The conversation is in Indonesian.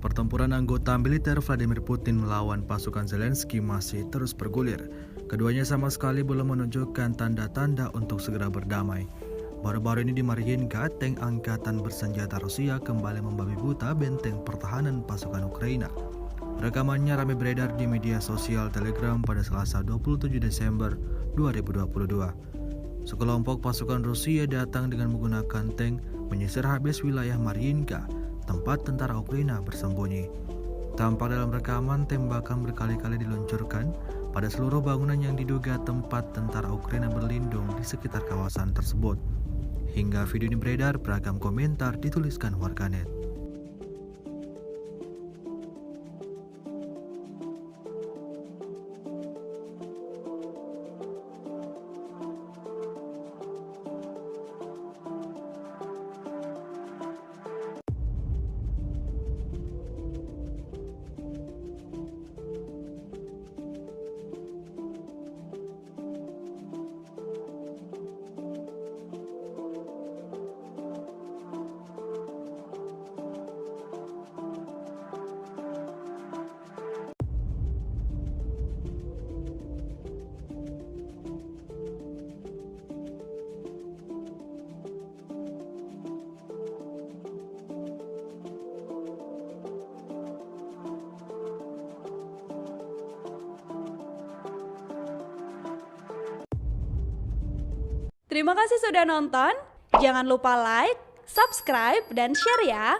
Pertempuran anggota militer Vladimir Putin melawan pasukan Zelensky masih terus bergulir. Keduanya sama sekali belum menunjukkan tanda-tanda untuk segera berdamai. Baru-baru ini di Mariinka, tank angkatan bersenjata Rusia kembali membabi buta benteng pertahanan pasukan Ukraina. Rekamannya ramai beredar di media sosial Telegram pada Selasa 27 Desember 2022. Sekelompok pasukan Rusia datang dengan menggunakan tank menyisir habis wilayah Mariinka, tempat tentara Ukraina bersembunyi. Tampak dalam rekaman tembakan berkali-kali diluncurkan pada seluruh bangunan yang diduga tempat tentara Ukraina berlindung di sekitar kawasan tersebut. Hingga video ini beredar, beragam komentar dituliskan warganet. Terima kasih sudah nonton. Jangan lupa like, subscribe, dan share ya.